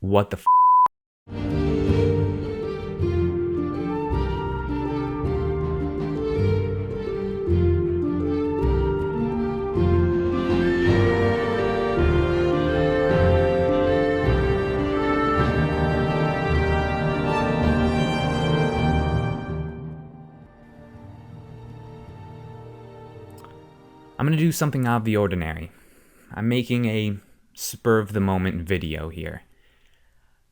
What the f? I'm gonna do something out of the ordinary. I'm making a spur-of-the-moment video here.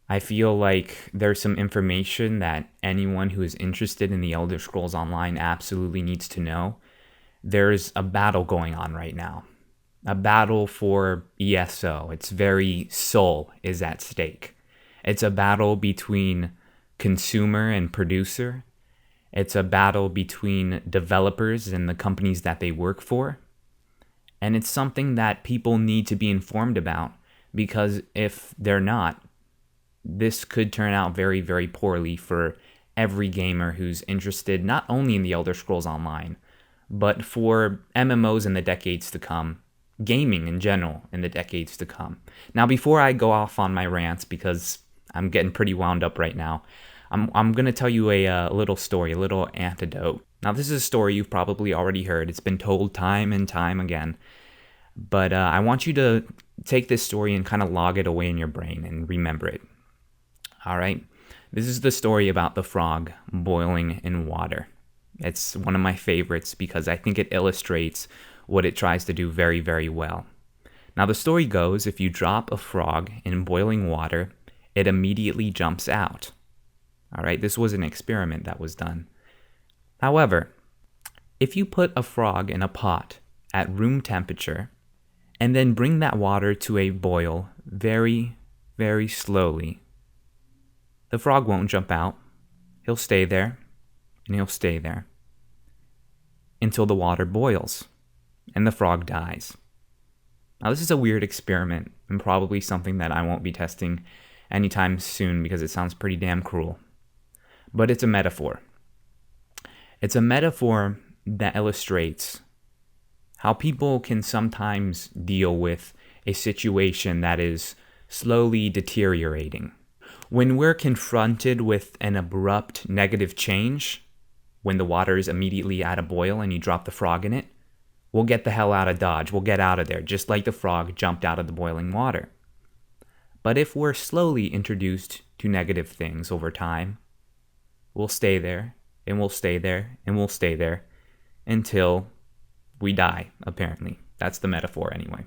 I feel like there's some information that anyone who is interested in the Elder Scrolls Online absolutely needs to know. There's a battle going on right now. A battle for ESO. Its very soul is at stake. It's a battle between consumer and producer. It's a battle between developers and the companies that they work for. And it's something that people need to be informed about, because if they're not, this could turn out very, very poorly for every gamer who's interested not only in the Elder Scrolls Online, but for MMOs in the decades to come, gaming in general in the decades to come. Now, before I go off on my rants, because I'm getting pretty wound up right now, I'm going to tell you a little story, a little anecdote. Now, this is a story you've probably already heard. It's been told time and time again. But I want you to take this story and kind of log it away in your brain and remember it. All right? This is the story about the frog boiling in water. It's one of my favorites because I think it illustrates what it tries to do very, very well. Now, the story goes, if you drop a frog in boiling water, it immediately jumps out. All right? This was an experiment that was done. However, if you put a frog in a pot at room temperature and then bring that water to a boil very, very slowly, the frog won't jump out. He'll stay there, and he'll stay there until the water boils and the frog dies. Now, this is a weird experiment and probably something that I won't be testing anytime soon because it sounds pretty damn cruel. But it's a metaphor. It's a metaphor that illustrates how people can sometimes deal with a situation that is slowly deteriorating. When we're confronted with an abrupt negative change, when the water is immediately at a boil and you drop the frog in it, we'll get the hell out of Dodge. We'll get out of there, just like the frog jumped out of the boiling water. But if we're slowly introduced to negative things over time, we'll stay there, and we'll stay there, and we'll stay there until we die, apparently. That's the metaphor anyway.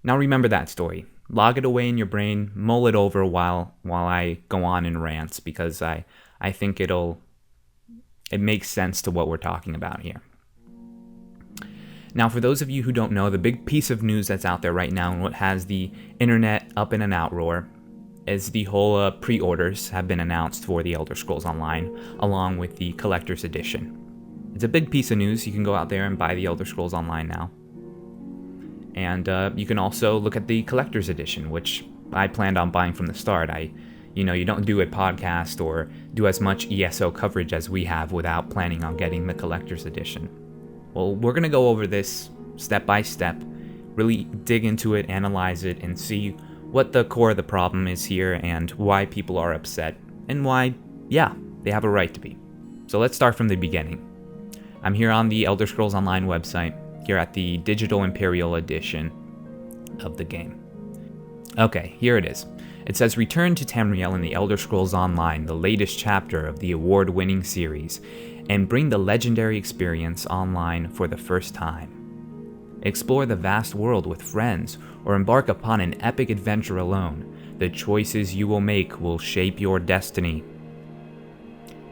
Now remember that story. Log it away in your brain, mull it over while I go on in rants, because I think it makes sense to what we're talking about here. Now, for those of you who don't know, the big piece of news that's out there right now and what has the internet up in an outroar is the whole pre-orders have been announced for the Elder Scrolls Online, along with the Collector's Edition. It's a big piece of news. You can go out there and buy the Elder Scrolls Online now. And you can also look at the Collector's Edition, which I planned on buying from the start. You don't do a podcast or do as much ESO coverage as we have without planning on getting the Collector's Edition. Well, we're going to go over this step by step, really dig into it, analyze it, and see what the core of the problem is here and why people are upset and why, yeah, they have a right to be. So let's start from the beginning. I'm here on the Elder Scrolls Online website, here at the digital Imperial edition of the game. Okay, here it is. It says, return to Tamriel in the Elder Scrolls Online, the latest chapter of the award-winning series, and bring the legendary experience online for the first time. Explore the vast world with friends, or embark upon an epic adventure alone. The choices you will make will shape your destiny.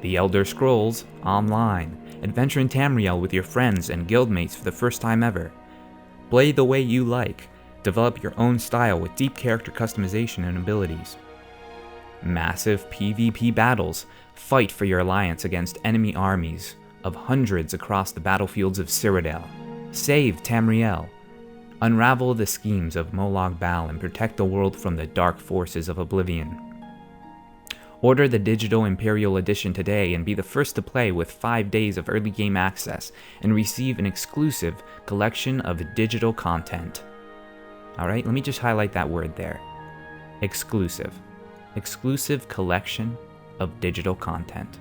The Elder Scrolls Online. Adventure in Tamriel with your friends and guildmates for the first time ever. Play the way you like. Develop your own style with deep character customization and abilities. Massive PvP battles. Fight for your alliance against enemy armies of hundreds across the battlefields of Cyrodiil. Save Tamriel. Unravel the schemes of Molag Bal and protect the world from the dark forces of Oblivion. Order the digital Imperial edition today and be the first to play with 5 days of early game access and receive an exclusive collection of digital content. Alright, let me just highlight that word there. exclusive. Exclusive collection of digital content.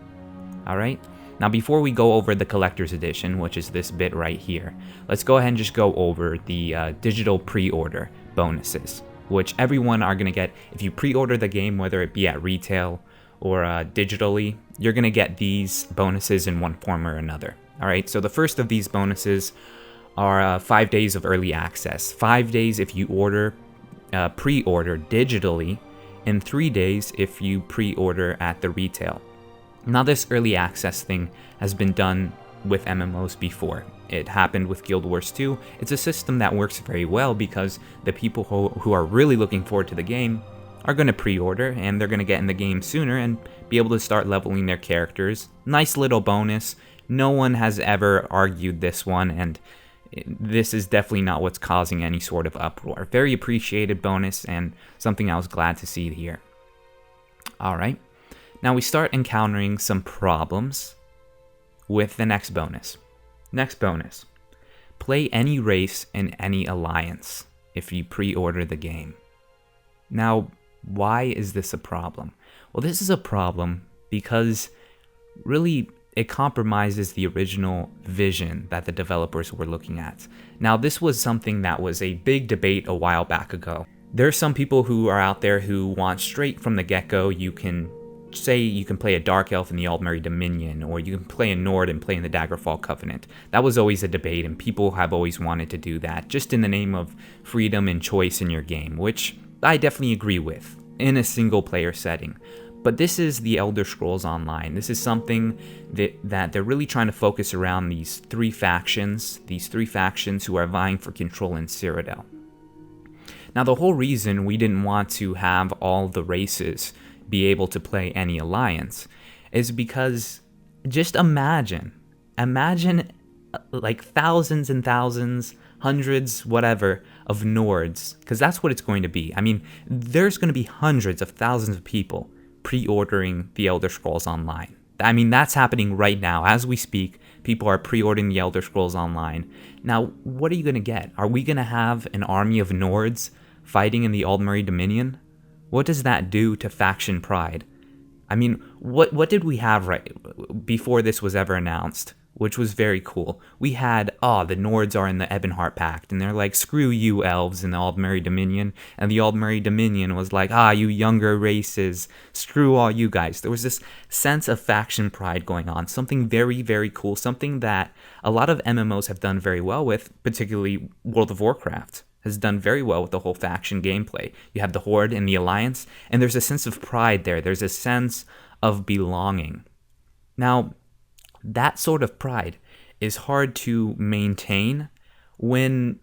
Alright? Now before we go over the collector's edition, which is this bit right here, let's go ahead and just go over the digital pre-order bonuses, which everyone are going to get. If you pre-order the game, whether it be at retail or digitally, you're going to get these bonuses in one form or another. Alright, so the first of these bonuses are 5 days of early access. 5 days if you pre-order digitally, and 3 days if you pre-order at the retail. Now this early access thing has been done with MMOs before. It happened with Guild Wars 2. It's a system that works very well because the people who are really looking forward to the game are going to pre-order, and they're going to get in the game sooner and be able to start leveling their characters. Nice little bonus. No one has ever argued this one, and this is definitely not what's causing any sort of uproar. Very appreciated bonus, and something I was glad to see here. Alright, now we start encountering some problems with the next bonus. Next bonus, play any race in any alliance if you pre-order the game. Now, why is this a problem? Well, this is a problem because really it compromises the original vision that the developers were looking at. Now, this was something that was a big debate a while back ago. There are some people who are out there who want straight from the get-go, you can say you can play a Dark Elf in the Aldmeri Dominion, or you can play a Nord and play in the Daggerfall Covenant. That was always a debate, and people have always wanted to do that, just in the name of freedom and choice in your game, which I definitely agree with, in a single-player setting. But this is the Elder Scrolls Online. This is something that they're really trying to focus around these three factions who are vying for control in Cyrodiil. Now, the whole reason we didn't want to have all the races be able to play any alliance is because just imagine like thousands and thousands, hundreds, whatever, of Nords, because that's what it's going to be. I mean, there's going to be hundreds of thousands of people pre-ordering the Elder Scrolls Online. I mean, that's happening right now. As we speak, people are pre-ordering the Elder Scrolls Online. Now, what are you going to get? Are we going to have an army of Nords fighting in the Aldmeri Dominion? What does that do to faction pride? I mean, what did we have right before this was ever announced, which was very cool? We had, the Nords are in the Ebonheart Pact, and they're like, screw you elves in the Aldmeri Dominion, and the Aldmeri Dominion was like, you younger races, screw all you guys. There was this sense of faction pride going on, something very, very cool, something that a lot of MMOs have done very well with, particularly World of Warcraft has done very well with the whole faction gameplay. You have the Horde and the Alliance, and there's a sense of pride there. There's a sense of belonging. Now, that sort of pride is hard to maintain when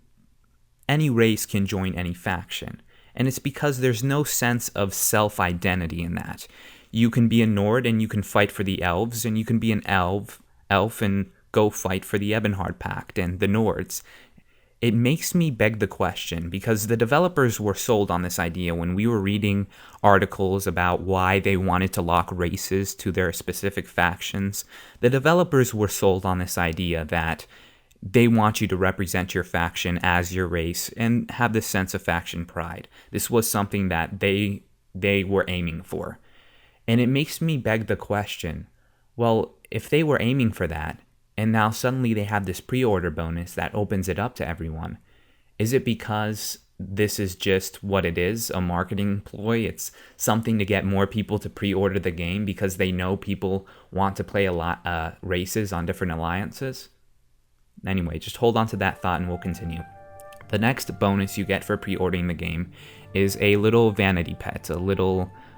any race can join any faction. And it's because there's no sense of self-identity in that. You can be a Nord and you can fight for the elves, and you can be an elf and go fight for the Ebonheart Pact and the Nords. It makes me beg the question, because the developers were sold on this idea when we were reading articles about why they wanted to lock races to their specific factions. The developers were sold on this idea that they want you to represent your faction as your race and have this sense of faction pride. This was something that they were aiming for. And it makes me beg the question, well, if they were aiming for that, and now suddenly they have this pre-order bonus that opens it up to everyone, is it because this is just what it is, a marketing ploy? It's something to get more people to pre-order the game because they know people want to play a lot races on different alliances? Anyway, just hold on to that thought and we'll continue. The next bonus you get for pre-ordering the game is a little vanity pet,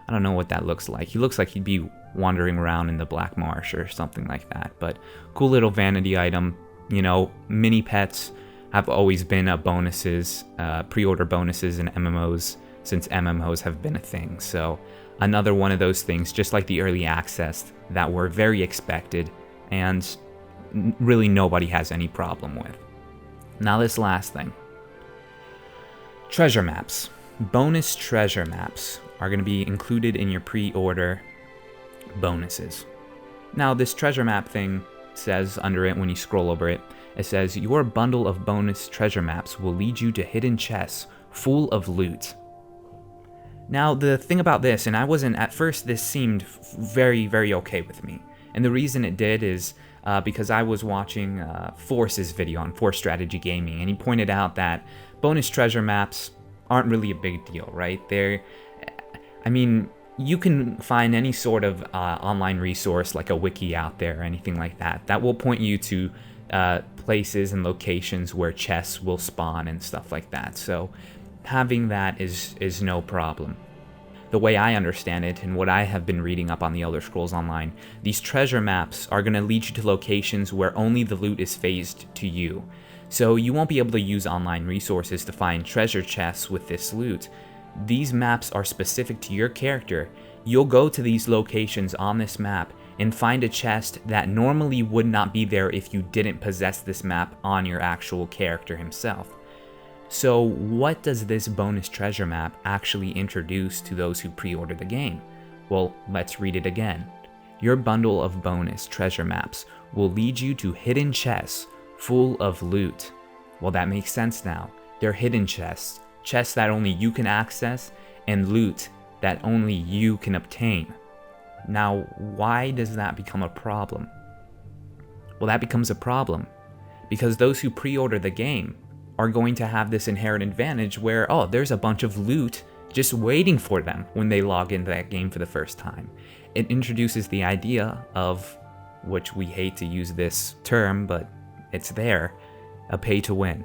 I don't know what that looks like. He looks like he'd be wandering around in the Black Marsh or something like that. But cool little vanity item. You know, mini pets have always been pre-order bonuses in MMOs since MMOs have been a thing. So another one of those things, just like the early access, that were very expected and really nobody has any problem with. Now this last thing. Treasure maps. Bonus treasure maps are going to be included in your pre-order bonuses. Now, this treasure map thing says under it, when you scroll over it, it says, your bundle of bonus treasure maps will lead you to hidden chests full of loot. Now, the thing about this, and I wasn't, at first this seemed very, very okay with me. And the reason it did is because I was watching Force's video on Force Strategy Gaming, and he pointed out that bonus treasure maps aren't really a big deal, right? I mean, you can find any sort of online resource like a wiki out there or anything like that will point you to places and locations where chests will spawn and stuff like that. So having that is no problem. The way I understand it and what I have been reading up on the Elder Scrolls Online, these treasure maps are going to lead you to locations where only the loot is phased to you. So you won't be able to use online resources to find treasure chests with this loot. These maps are specific to your character. You'll go to these locations on this map and find a chest that normally would not be there if you didn't possess this map on your actual character himself. So what does this bonus treasure map actually introduce to those who pre-order the game? Well, let's read it again. Your bundle of bonus treasure maps will lead you to hidden chests full of loot. Well, that makes sense now. They're hidden chests, chests that only you can access, and loot that only you can obtain. Now, why does that become a problem? Well, that becomes a problem because those who pre-order the game are going to have this inherent advantage where, oh, there's a bunch of loot just waiting for them when they log into that game for the first time. It introduces the idea of, which we hate to use this term, but it's there, a pay to win.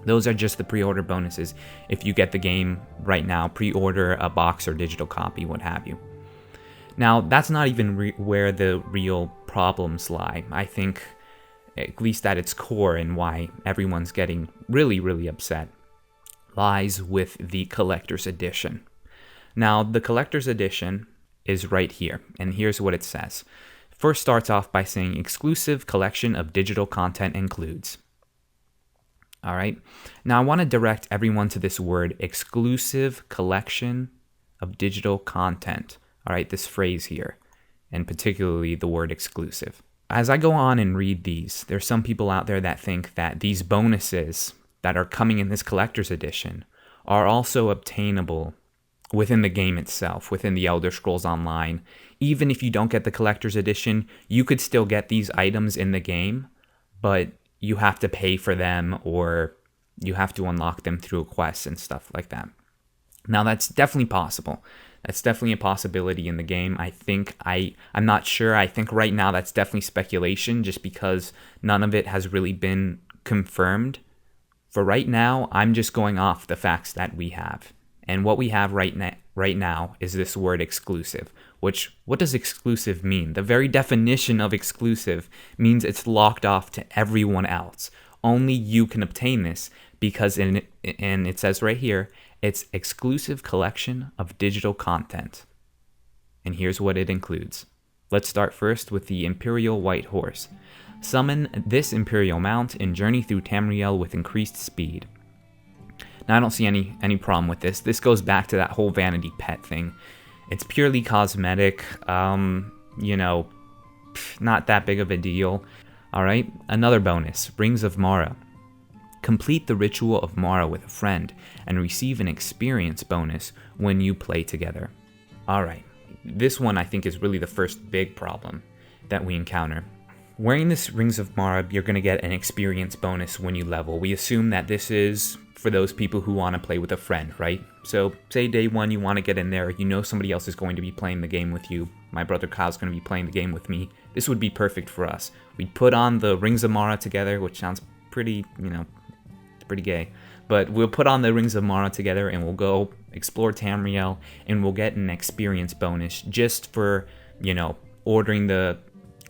Those are just the pre-order bonuses. If you get the game right now, pre-order a box or digital copy, what have you. Now, that's not even where the real problems lie. I think, at least at its core, and why everyone's getting really, really upset, lies with the collector's edition. Now, the collector's edition is right here, and here's what it says. First starts off by saying exclusive collection of digital content includes. All right. Now, I want to direct everyone to this word, exclusive collection of digital content. All right, this phrase here, and particularly the word exclusive. As I go on and read these, there's some people out there that think that these bonuses that are coming in this collector's edition are also obtainable within the game itself, within the Elder Scrolls Online. Even if you don't get the collector's edition, you could still get these items in the game, but you have to pay for them or you have to unlock them through quests and stuff like that. Now, that's definitely possible. That's definitely a possibility in the game. I'm not sure. I think right now that's definitely speculation just because none of it has really been confirmed. For right now, I'm just going off the facts that we have. And what we have right now is this word exclusive, which, what does exclusive mean? The very definition of exclusive means it's locked off to everyone else. Only you can obtain this because, and it says right here, it's exclusive collection of digital content. And here's what it includes. Let's start first with the Imperial White Horse. Summon this Imperial mount and journey through Tamriel with increased speed. Now, I don't see any problem with this. This goes back to that whole vanity pet thing. It's purely cosmetic, not that big of a deal. All right, another bonus, Rings of Mara. Complete the Ritual of Mara with a friend and receive an experience bonus when you play together. All right, this one I think is really the first big problem that we encounter. Wearing this Rings of Mara, you're going to get an experience bonus when you level. We assume that this is for those people who want to play with a friend, right? So say day one you want to get in there, you know somebody else is going to be playing the game with you. My brother Kyle's going to be playing the game with me. This would be perfect for us. We'd put on the Rings of Mara together, which sounds pretty, pretty gay. But we'll put on the Rings of Mara together and we'll go explore Tamriel and we'll get an experience bonus just for, ordering the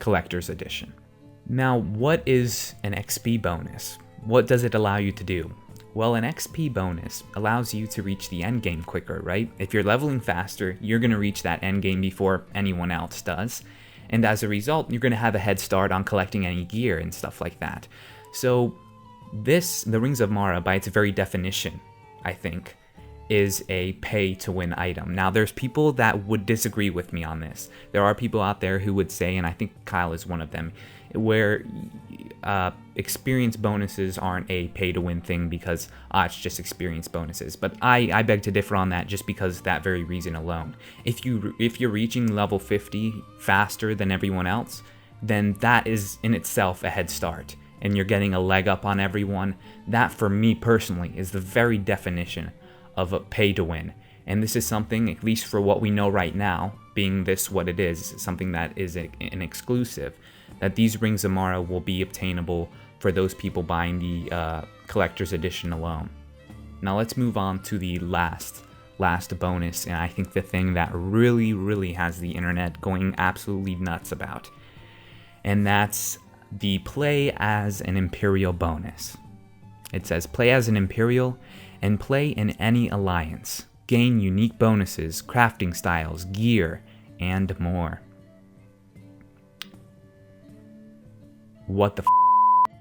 collector's edition. Now, what is an XP bonus? What does it allow you to do? Well, an XP bonus allows you to reach the end game quicker, right? If you're leveling faster, you're going to reach that end game before anyone else does. And as a result, you're going to have a head start on collecting any gear and stuff like that. So the Rings of Mara, by its very definition, I think, is a pay-to-win item. Now, there's people that would disagree with me on this. There are people out there who would say, and I think Kyle is one of them, where experience bonuses aren't a pay-to-win thing because it's just experience bonuses. But I beg to differ on that just because that very reason alone. If you're reaching level 50 faster than everyone else, then that is in itself a head start, and you're getting a leg up on everyone. That, for me personally, is the very definition of a pay to win. And this is something, at least for what we know right now, being this what it is, something that is an exclusive, that these Rings of Mara will be obtainable for those people buying the collector's edition alone. Now let's move on to the last bonus, and I think the thing that really has the internet going absolutely nuts about, and that's the play as an Imperial bonus. It says play as an Imperial and play in any alliance. Gain unique bonuses, crafting styles, gear, and more. What the f***?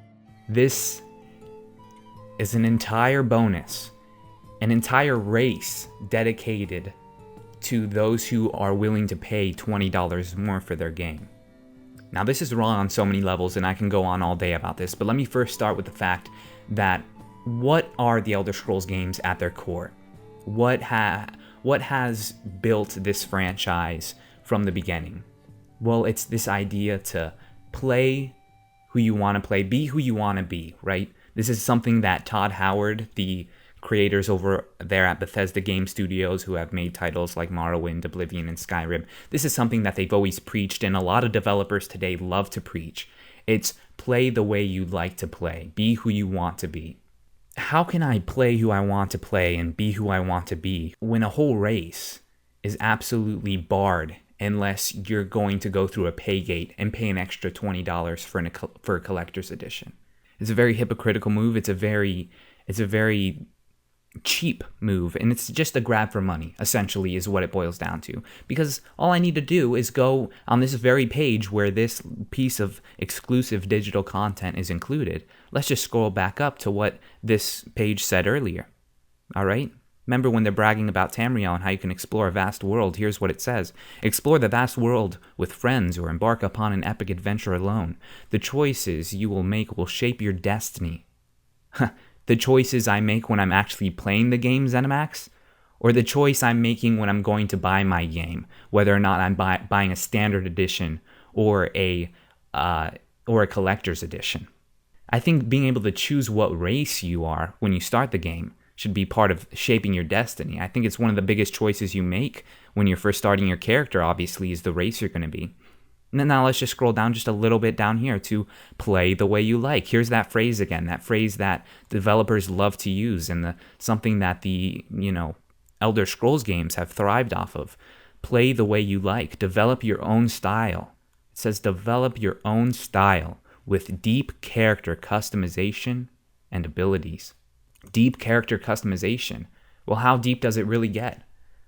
This is an entire bonus, an entire race dedicated to those who are willing to pay $20 more for their game. Now, this is wrong on so many levels, and I can go on all day about this, but let me first start with the fact that what are the Elder Scrolls games at their core? What has built this franchise from the beginning? Well, it's this idea to play who you want to play, be who you want to be, right? This is something that Todd Howard, the creators over there at Bethesda Game Studios who have made titles like Morrowind, Oblivion, and Skyrim, this is something that they've always preached, and a lot of developers today love to preach. It's play the way you like to play, be who you want to be. How can I play who I want to play and be who I want to be when a whole race is absolutely barred unless you're going to go through a pay gate and pay an extra $20 for a collector's edition? It's a very hypocritical move. It's a very cheap move, and it's just a grab for money, essentially, is what it boils down to. Because all I need to do is go on this very page where this piece of exclusive digital content is included. Let's just scroll back up to what this page said earlier. All right? Remember when they're bragging about Tamriel and how you can explore a vast world? Here's what it says. Explore the vast world with friends or embark upon an epic adventure alone. The choices you will make will shape your destiny. The choices I make when I'm actually playing the game, ZeniMax, or the choice I'm making when I'm going to buy my game, whether or not I'm buying a standard edition or a collector's edition. I think being able to choose what race you are when you start the game should be part of shaping your destiny. I think it's one of the biggest choices you make when you're first starting your character, obviously, is the race you're going to be. And then now let's just scroll down just a little bit down here to play the way you like. Here's that phrase again, that phrase that developers love to use, and something that the Elder Scrolls games have thrived off of. Play the way you like. Develop your own style. It says develop your own style with deep character customization and abilities. Deep character customization. Well, how deep does it really get?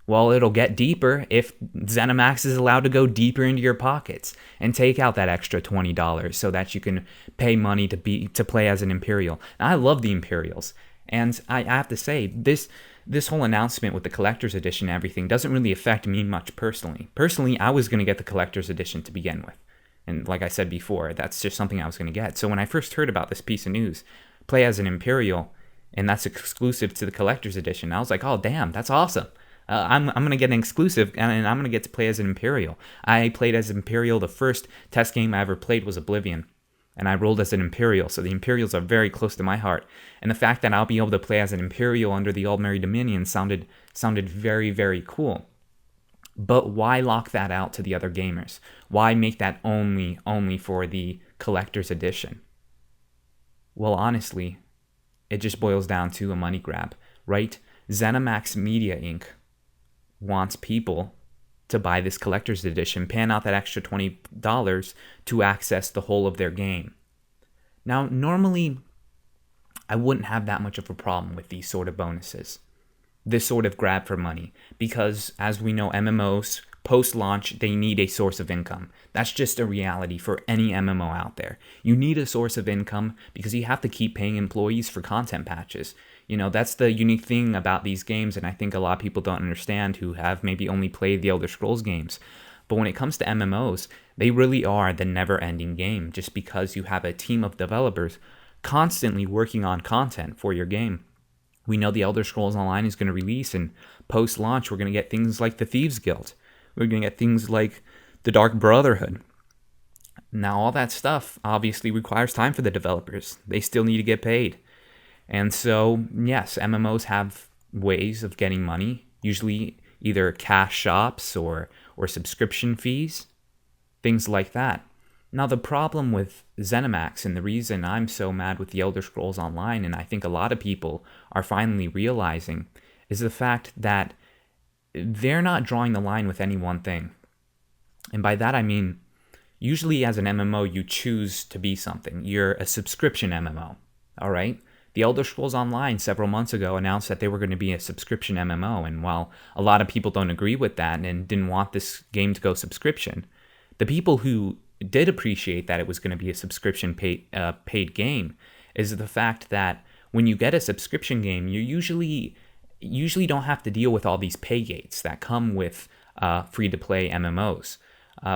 Well, it'll get deeper if ZeniMax is allowed to go deeper into your pockets and take out that extra $20 so that you can pay money to play as an Imperial. Now, I love the Imperials, and I have to say, this whole announcement with the Collector's Edition and everything doesn't really affect me much personally. Personally, I was going to get the Collector's Edition to begin with. And like I said before, that's just something I was going to get. So when I first heard about this piece of news, play as an Imperial, and that's exclusive to the Collector's Edition, I was like, oh, damn, that's awesome. I'm going to get an exclusive, and I'm going to get to play as an Imperial. I played as Imperial. The first test game I ever played was Oblivion, and I rolled as an Imperial, so the Imperials are very close to my heart. And the fact that I'll be able to play as an Imperial under the Aldmeri Dominion sounded very, very cool. But why lock that out to the other gamers? Why make that only for the Collector's Edition? Well, honestly, it just boils down to a money grab, right? ZeniMax Media Inc. wants people to buy this collector's edition, pan out that extra $20 to access the whole of their game. Now, normally, I wouldn't have that much of a problem with these sort of bonuses, this sort of grab for money, because as we know, MMOs, post-launch, they need a source of income. That's just a reality for any MMO out there. You need a source of income because you have to keep paying employees for content patches. You know, that's the unique thing about these games, and I think a lot of people don't understand who have maybe only played the Elder Scrolls games. But when it comes to MMOs, they really are the never-ending game, just because you have a team of developers constantly working on content for your game. We know the Elder Scrolls Online is going to release, and post-launch, we're going to get things like the Thieves Guild. We're going to get things like the Dark Brotherhood. Now, all that stuff obviously requires time for the developers. They still need to get paid. And so, yes, MMOs have ways of getting money, usually either cash shops or subscription fees, things like that. Now, the problem with ZeniMax, and the reason I'm so mad with the Elder Scrolls Online, and I think a lot of people are finally realizing, is the fact that they're not drawing the line with any one thing. And by that I mean, usually as an MMO, you choose to be something. You're a subscription MMO, all right? The Elder Scrolls Online several months ago announced that they were going to be a subscription MMO, and while a lot of people don't agree with that and didn't want this game to go subscription, the people who did appreciate that it was going to be a subscription paid game is the fact that when you get a subscription game, you usually don't have to deal with all these pay gates that come with free-to-play MMOs.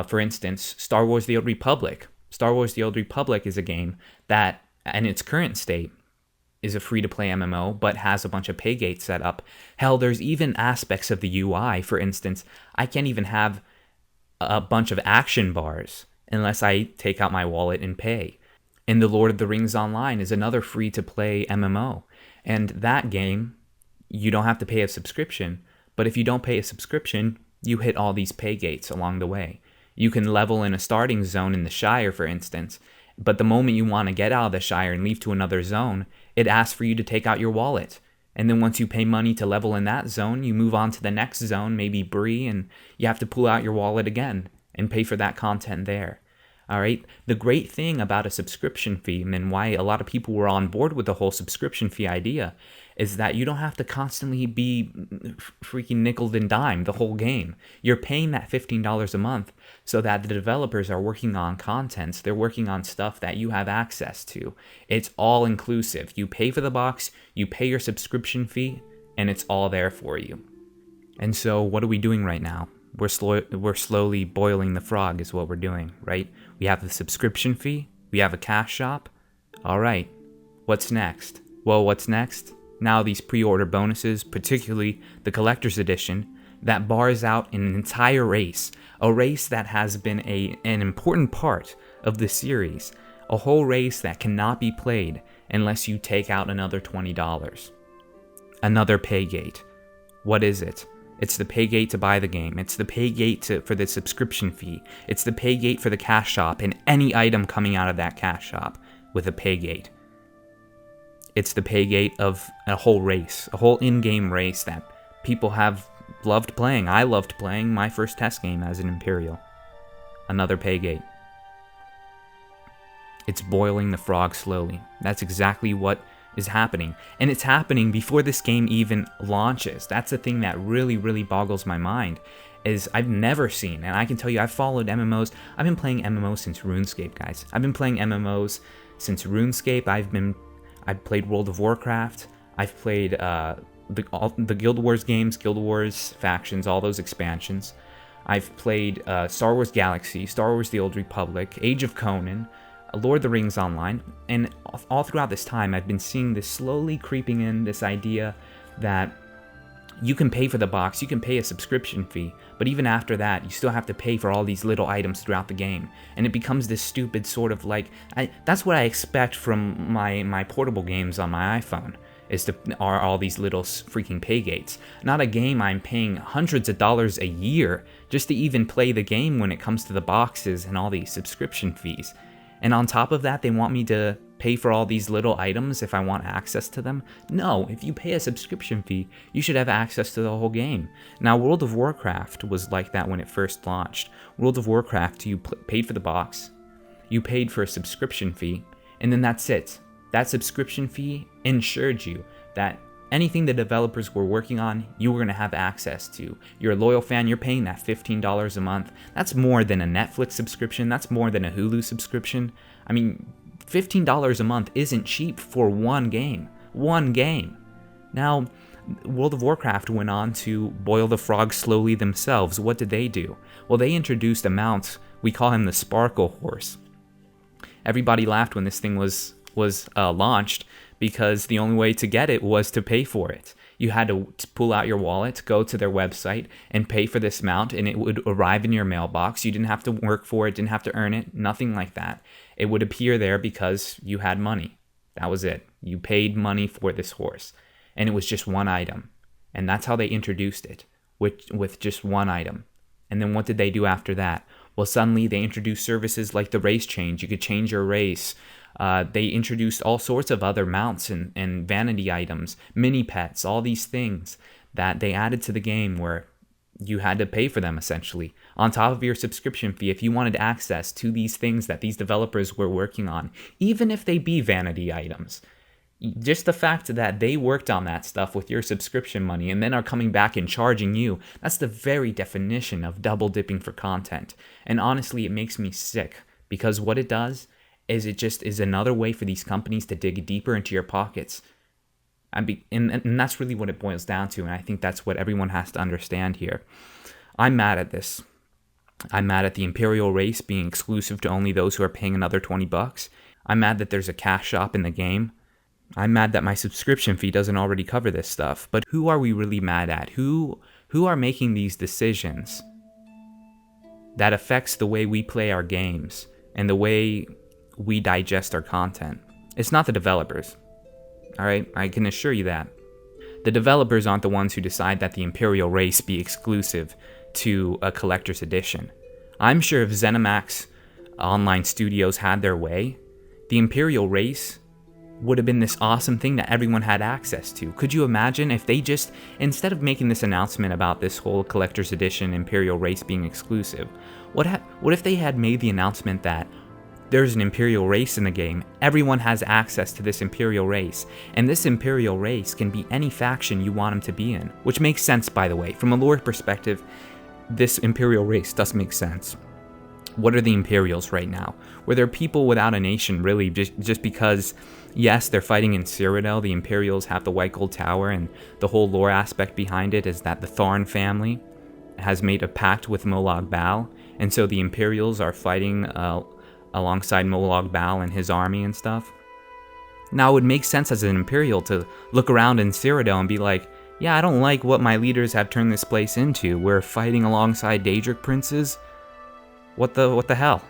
For instance, Star Wars The Old Republic. Star Wars The Old Republic is a game that, in its current state, is a free-to-play MMO, but has a bunch of pay gates set up. Hell, there's even aspects of the UI. For instance, I can't even have a bunch of action bars unless I take out my wallet and pay. And The Lord of the Rings Online is another free-to-play MMO. And that game, you don't have to pay a subscription, but if you don't pay a subscription, you hit all these pay gates along the way. You can level in a starting zone in the Shire, for instance, but the moment you want to get out of the Shire and leave to another zone, it asks for you to take out your wallet. And then once you pay money to level in that zone, you move on to the next zone, maybe Bree, and you have to pull out your wallet again and pay for that content there. All right. The great thing about a subscription fee, and why a lot of people were on board with the whole subscription fee idea, is that you don't have to constantly be freaking nickel and dime the whole game. You're paying that $15 a month so that the developers are working on contents. They're working on stuff that you have access to. It's all inclusive. You pay for the box, you pay your subscription fee, and it's all there for you. And so what are we doing right now? We're slowly boiling the frog is what we're doing, right? We have the subscription fee. We have a cash shop. All right. What's next? Well, what's next? Now these pre-order bonuses, particularly the collector's edition, that bars out an entire race. A race that has been an important part of the series. A whole race that cannot be played unless you take out another $20. Another pay gate. What is it? It's the pay gate to buy the game. It's the pay gate for the subscription fee. It's the pay gate for the cash shop and any item coming out of that cash shop with a pay gate. It's the pay gate of a whole race, a whole in-game race that people have loved playing. I loved playing my first test game as an Imperial. Another pay gate. It's boiling the frog slowly. That's exactly what is happening, and it's happening before this game even launches. That's the thing that really boggles my mind, is I've never seen, and I can tell you I've followed MMOs. I've been playing MMOs since RuneScape, guys. I've been playing MMOs since RuneScape. I've played World of Warcraft. I've played the Guild Wars games, Guild Wars Factions, all those expansions. I've played Star Wars Galaxy, Star Wars The Old Republic, Age of Conan, Lord of the Rings Online, and all throughout this time, I've been seeing this slowly creeping in, this idea that you can pay for the box, you can pay a subscription fee, but even after that, you still have to pay for all these little items throughout the game, and it becomes this stupid sort of like, that's what I expect from my portable games on my iPhone, are all these little freaking pay gates. Not a game I'm paying hundreds of dollars a year just to even play the game when it comes to the boxes and all these subscription fees. And on top of that, they want me to pay for all these little items if I want access to them? No, if you pay a subscription fee, you should have access to the whole game. Now, World of Warcraft was like that when it first launched. World of Warcraft, you paid for the box, you paid for a subscription fee, and then that's it. That subscription fee ensured you that anything the developers were working on, you were going to have access to. You're a loyal fan, you're paying that $15 a month. That's more than a Netflix subscription. That's more than a Hulu subscription. I mean, $15 a month isn't cheap for one game. One game. Now, World of Warcraft went on to boil the frog slowly themselves. What did they do? Well, they introduced a mount. We call him the Sparkle Horse. Everybody laughed when this thing was launched because the only way to get it was to pay for it. You had to pull out your wallet, go to their website, and pay for this mount, and it would arrive in your mailbox. You didn't have to work for it, didn't have to earn it, nothing like that. It would appear there because you had money. That was it. You paid money for this horse, and it was just one item. And that's how they introduced it, with just one item. And then what did they do after that? Well, suddenly they introduced services like the race change. You could change your race. They introduced all sorts of other mounts and vanity items, mini pets, all these things that they added to the game where you had to pay for them essentially. On top of your subscription fee, if you wanted access to these things that these developers were working on, even if they be vanity items, just the fact that they worked on that stuff with your subscription money and then are coming back and charging you, that's the very definition of double dipping for content. And honestly, it makes me sick because what it does is it just is another way for these companies to dig deeper into your pockets. And that's really what it boils down to, and I think that's what everyone has to understand here. I'm mad at this. I'm mad at the Imperial race being exclusive to only those who are paying another $20. I'm mad that there's a cash shop in the game. I'm mad that my subscription fee doesn't already cover this stuff. But who are we really mad at? Who are making these decisions that affects the way we play our games and the way we digest our content? It's not the developers. All right, I can assure you that. The developers aren't the ones who decide that the Imperial race be exclusive to a collector's edition. I'm sure if ZeniMax Online Studios had their way, the Imperial race would have been this awesome thing that everyone had access to. Could you imagine if they just, instead of making this announcement about this whole collector's edition Imperial race being exclusive, what if they had made the announcement that there's an Imperial race in the game, everyone has access to this Imperial race, and this Imperial race can be any faction you want them to be in, which makes sense, by the way. From a lore perspective, this Imperial race does make sense. What are the Imperials right now? Well, they're people without a nation, really, just because, yes, they're fighting in Cyrodiil. The Imperials have the White Gold Tower, and the whole lore aspect behind it is that the Tharn family has made a pact with Molag Bal, and so the Imperials are fighting alongside Molag Bal and his army and stuff. Now, it would make sense as an Imperial to look around in Cyrodiil and be like, yeah, I don't like what my leaders have turned this place into. We're fighting alongside Daedric princes. What the hell?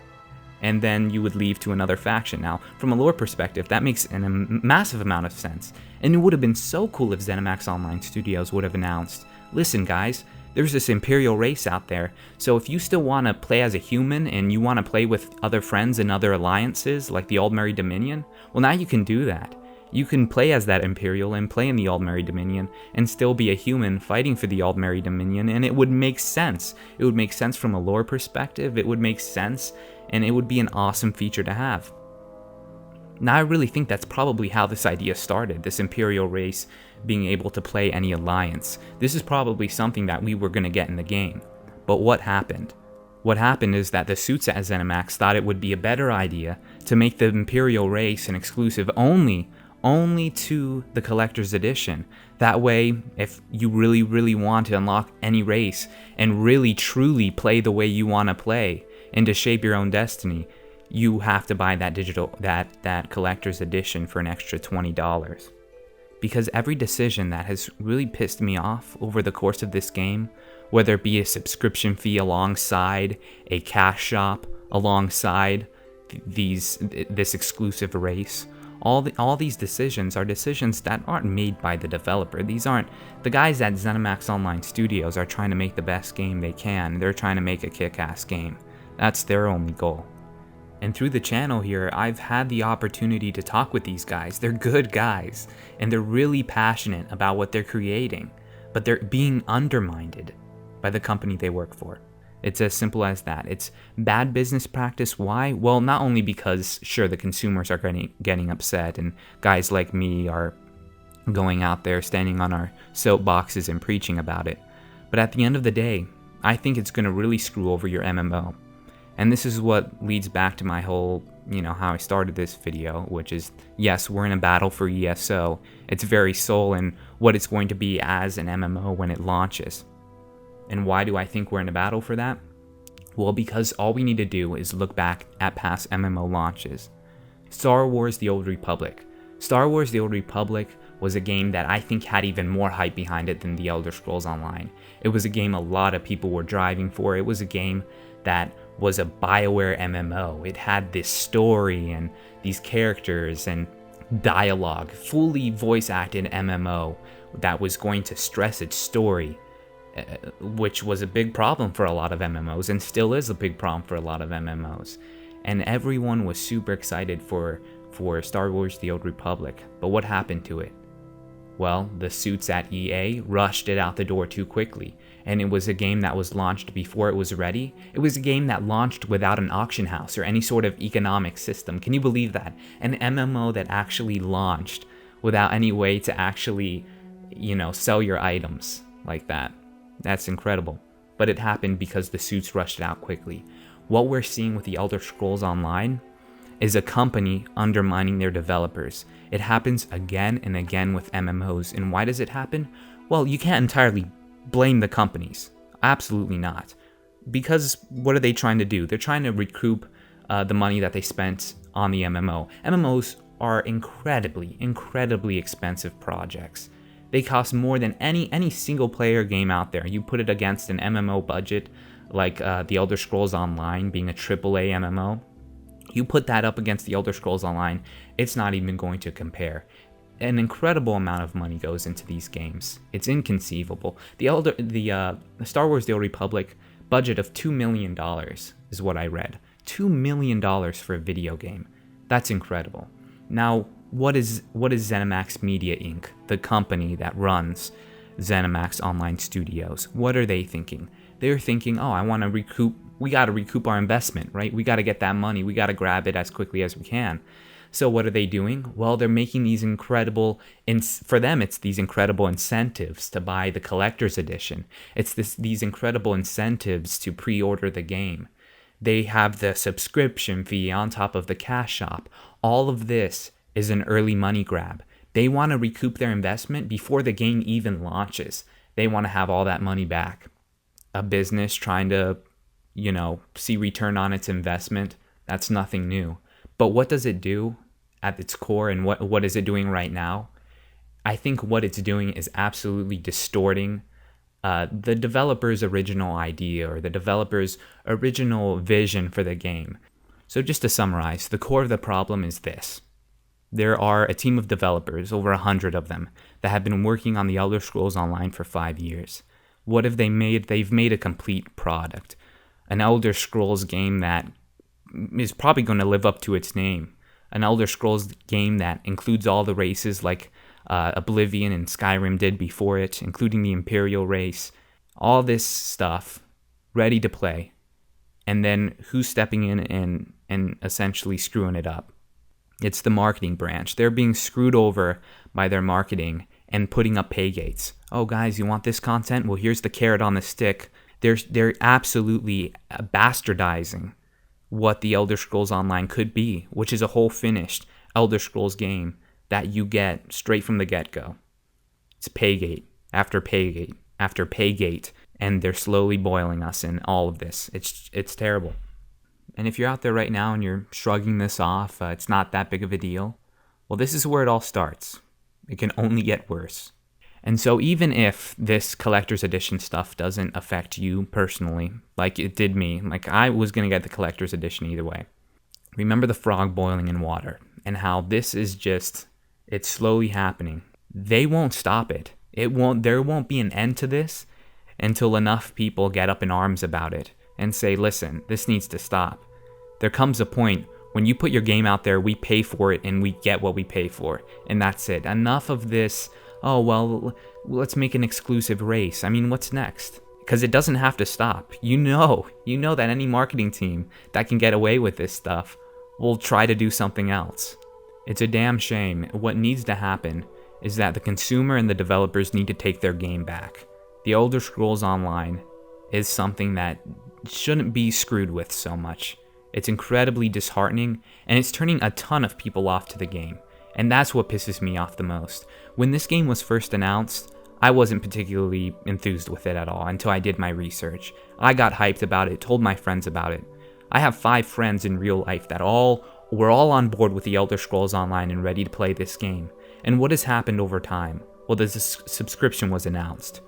And then you would leave to another faction. Now, from a lore perspective, that makes a massive amount of sense. And it would have been so cool if ZeniMax Online Studios would have announced, listen guys, there's this Imperial race out there, so if you still want to play as a human and you want to play with other friends and other alliances like the Aldmeri Dominion, well, now you can do that. You can play as that Imperial and play in the Aldmeri Dominion and still be a human fighting for the Aldmeri Dominion, and it would make sense. It would make sense from a lore perspective, it would make sense, and it would be an awesome feature to have. Now, I really think that's probably how this idea started, this Imperial race being able to play any alliance. This is probably something that we were going to get in the game. But what happened? What happened is that the suits at ZeniMax thought it would be a better idea to make the Imperial race an exclusive only to the collector's edition. That way, if you really want to unlock any race and really truly play the way you want to play and to shape your own destiny, you have to buy that collector's edition for an extra $20. Because every decision that has really pissed me off over the course of this game, whether it be a subscription fee alongside a cash shop, alongside this exclusive race, all these decisions are decisions that aren't made by the developer. These aren't, the guys at ZeniMax Online Studios are trying to make the best game they can. They're trying to make a kick-ass game. That's their only goal. And through the channel here, I've had the opportunity to talk with these guys. They're good guys, and they're really passionate about what they're creating, but they're being undermined by the company they work for. It's as simple as that. It's bad business practice. Why? Well, not only because, sure, the consumers are getting upset, and guys like me are going out there, standing on our soapboxes and preaching about it, but at the end of the day, I think it's going to really screw over your MMO. And this is what leads back to my whole, how I started this video, which is, yes, we're in a battle for ESO, its very soul, and what it's going to be as an MMO when it launches. And why do I think we're in a battle for that? Well, because all we need to do is look back at past MMO launches. Star Wars: The Old Republic. Star Wars: The Old Republic was a game that I think had even more hype behind it than The Elder Scrolls Online. It was a game a lot of people were driving for. It was a game that was a BioWare MMO. It had this story and these characters and dialogue, fully voice-acted MMO that was going to stress its story, which was a big problem for a lot of MMOs and still is a big problem for a lot of MMOs. And everyone was super excited for Star Wars: The Old Republic. But what happened to it? Well, the suits at EA rushed it out the door too quickly, and it was a game that was launched before it was ready. It was a game that launched without an auction house or any sort of economic system. Can you believe that? An MMO that actually launched without any way to actually, sell your items like that. That's incredible. But it happened because the suits rushed it out quickly. What we're seeing with The Elder Scrolls Online is a company undermining their developers. It happens again and again with MMOs. And why does it happen? Well, you can't entirely blame the companies. Absolutely not. Because what are they trying to do? They're trying to recoup the money that they spent on the MMO. MMOs are incredibly expensive projects. They cost more than any single player game out there. You put it against an MMO budget like The Elder Scrolls Online being a AAA MMO. You put that up against The Elder Scrolls Online, it's not even going to compare. An incredible amount of money goes into these games. It's inconceivable. The Star Wars: The Old Republic budget of $2 million is what I read. $2 million for a video game. That's incredible. Now, what is ZeniMax Media Inc., the company that runs ZeniMax Online Studios? What are they thinking? They're thinking, we got to recoup our investment, right? We got to get that money. We got to grab it as quickly as we can. So what are they doing? Well, they're making these for them, it's these incredible incentives to buy the collector's edition. It's these incredible incentives to pre-order the game. They have the subscription fee on top of the cash shop. All of this is an early money grab. They want to recoup their investment before the game even launches. They want to have all that money back. A business trying to, see return on its investment, that's nothing new. But what does it do at its core, and what is it doing right now? I think what it's doing is absolutely distorting the developer's original idea or the developer's original vision for the game. So just to summarize, the core of the problem is this. There are a team of developers, over 100 of them, that have been working on The Elder Scrolls Online for 5 years. What have they made? They've made a complete product. An Elder Scrolls game that is probably going to live up to its name. An Elder Scrolls game that includes all the races like Oblivion and Skyrim did before it, including the Imperial race. All this stuff ready to play. And then who's stepping in and essentially screwing it up? It's the marketing branch. They're being screwed over by their marketing and putting up pay gates. Oh, guys, you want this content? Well, here's the carrot on the stick. They're absolutely bastardizing what the Elder Scrolls Online could be, which is a whole finished Elder Scrolls game that you get straight from the get-go. It's paygate after paygate after paygate, and they're slowly boiling us in all of this. It's terrible. And if you're out there right now and you're shrugging this off, it's not that big of a deal, well, this is where it all starts. It can only get worse. And so even if this collector's edition stuff doesn't affect you personally, like it did me, like I was going to get the collector's edition either way, remember the frog boiling in water and how this is just, it's slowly happening. They won't stop it. There won't be an end to this until enough people get up in arms about it and say, listen, this needs to stop. There comes a point when you put your game out there, we pay for it and we get what we pay for. And that's it. Enough of this, oh, well, let's make an exclusive race. I mean, what's next? Because it doesn't have to stop. You know that any marketing team that can get away with this stuff will try to do something else. It's a damn shame. What needs to happen is that the consumer and the developers need to take their game back. The Elder Scrolls Online is something that shouldn't be screwed with so much. It's incredibly disheartening, and it's turning a ton of people off to the game. And that's what pisses me off the most. When this game was first announced, I wasn't particularly enthused with it at all until I did my research. I got hyped about it, told my friends about it. I have 5 friends in real life that were all on board with the Elder Scrolls Online and ready to play this game. And what has happened over time? Well, the subscription was announced.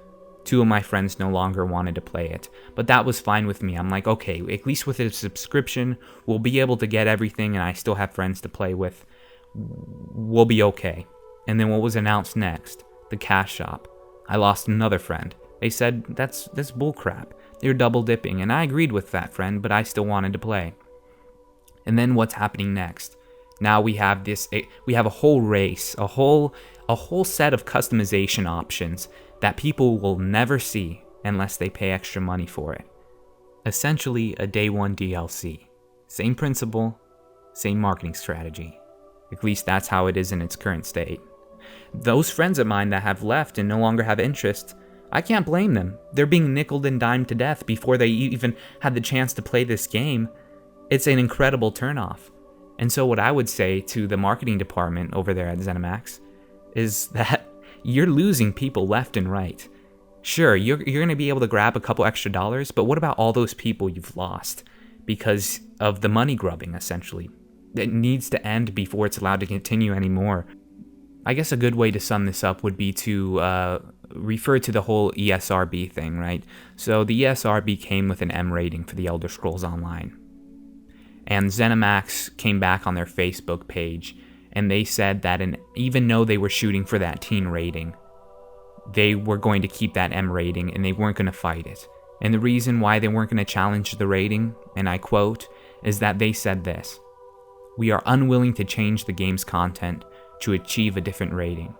2 of my friends no longer wanted to play it, but that was fine with me. I'm like, okay, at least with a subscription, we'll be able to get everything and I still have friends to play with. We'll be okay. And then what was announced next? The cash shop. I lost another friend. They said, that's bullcrap. They're double dipping, and I agreed with that friend, but I still wanted to play. And then what's happening next? Now we have a whole race, a whole set of customization options that people will never see unless they pay extra money for it. Essentially a day 1 DLC. Same principle, same marketing strategy. At least that's how it is in its current state. Those friends of mine that have left and no longer have interest, I can't blame them. They're being nickeled and dimed to death before they even had the chance to play this game. It's an incredible turnoff. And so what I would say to the marketing department over there at ZeniMax is that you're losing people left and right. Sure, you're going to be able to grab a couple extra dollars, but what about all those people you've lost because of the money grubbing, essentially? It needs to end before it's allowed to continue anymore. I guess a good way to sum this up would be to refer to the whole ESRB thing, right? So the ESRB came with an M rating for the Elder Scrolls Online. And ZeniMax came back on their Facebook page, and they said that even though they were shooting for that teen rating, they were going to keep that M rating, and they weren't going to fight it. And the reason why they weren't going to challenge the rating, and I quote, is that they said this: "We are unwilling to change the game's content to achieve a different rating."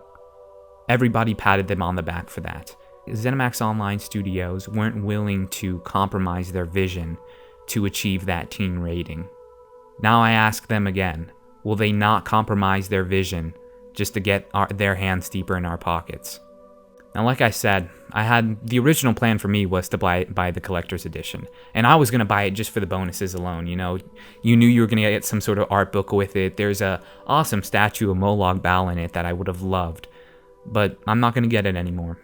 Everybody patted them on the back for that. ZeniMax Online Studios weren't willing to compromise their vision to achieve that teen rating. Now I ask them again, will they not compromise their vision just to get their hands deeper in our pockets? Now, like I said, the original plan for me was to buy the collector's edition, and I was going to buy it just for the bonuses alone. You know, you knew you were going to get some sort of art book with it. There's a awesome statue of Molag Bal in it that I would have loved, but I'm not going to get it anymore.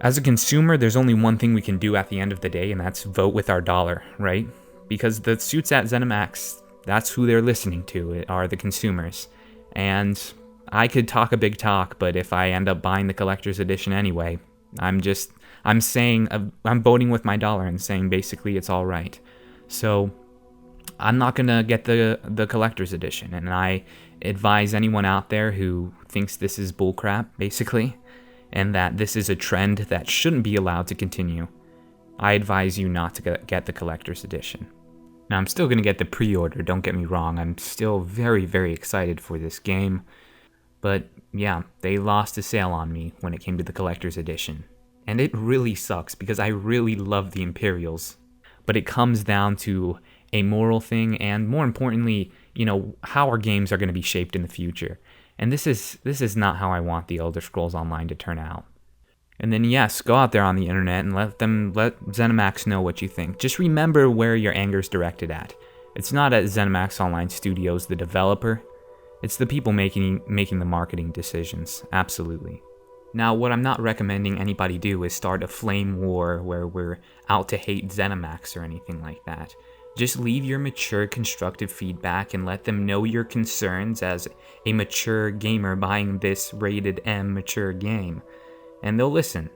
As a consumer, there's only one thing we can do at the end of the day, and that's vote with our dollar, right? Because the suits at ZeniMax, that's who they're listening to, are the consumers. And I could talk a big talk, but if I end up buying the collector's edition anyway, I'm voting with my dollar and saying basically it's all right. So I'm not gonna get the collector's edition, and I advise anyone out there who thinks this is bullcrap, basically, and that this is a trend that shouldn't be allowed to continue, I advise you not to get the collector's edition. Now, I'm still going to get the pre-order, don't get me wrong. I'm still very, very excited for this game. But yeah, they lost a sale on me when it came to the collector's edition. And it really sucks because I really love the Imperials. But it comes down to a moral thing and, more importantly, how our games are going to be shaped in the future. And this is not how I want the Elder Scrolls Online to turn out. And then yes, go out there on the internet and let ZeniMax know what you think. Just remember where your anger is directed at. It's not at ZeniMax Online Studios, the developer. It's the people making the marketing decisions. Absolutely. Now, what I'm not recommending anybody do is start a flame war where we're out to hate ZeniMax or anything like that. Just leave your mature, constructive feedback and let them know your concerns as a mature gamer buying this rated M mature game. And they'll listen.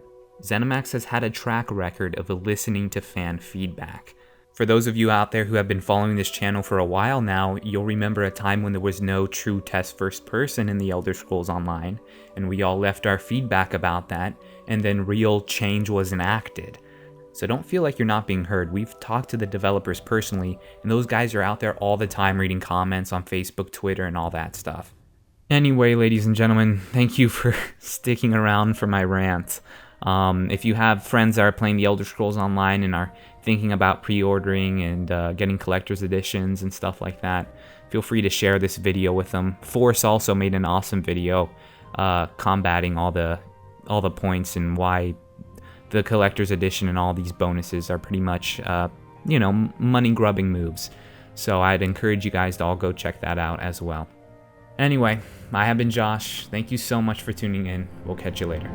ZeniMax has had a track record of listening to fan feedback. For those of you out there who have been following this channel for a while now, you'll remember a time when there was no true test first person in the Elder Scrolls Online, and we all left our feedback about that, and then real change was enacted. So don't feel like you're not being heard. We've talked to the developers personally, and those guys are out there all the time reading comments on Facebook, Twitter, and all that stuff. Anyway, ladies and gentlemen, thank you for sticking around for my rant. If you have friends that are playing the Elder Scrolls Online and are thinking about pre-ordering and getting collector's editions and stuff like that, feel free to share this video with them. Force also made an awesome video combating all the points and why the collector's edition and all these bonuses are pretty much money grubbing moves. So I'd encourage you guys to all go check that out as well. Anyway, I have been Josh. Thank you so much for tuning in. We'll catch you later.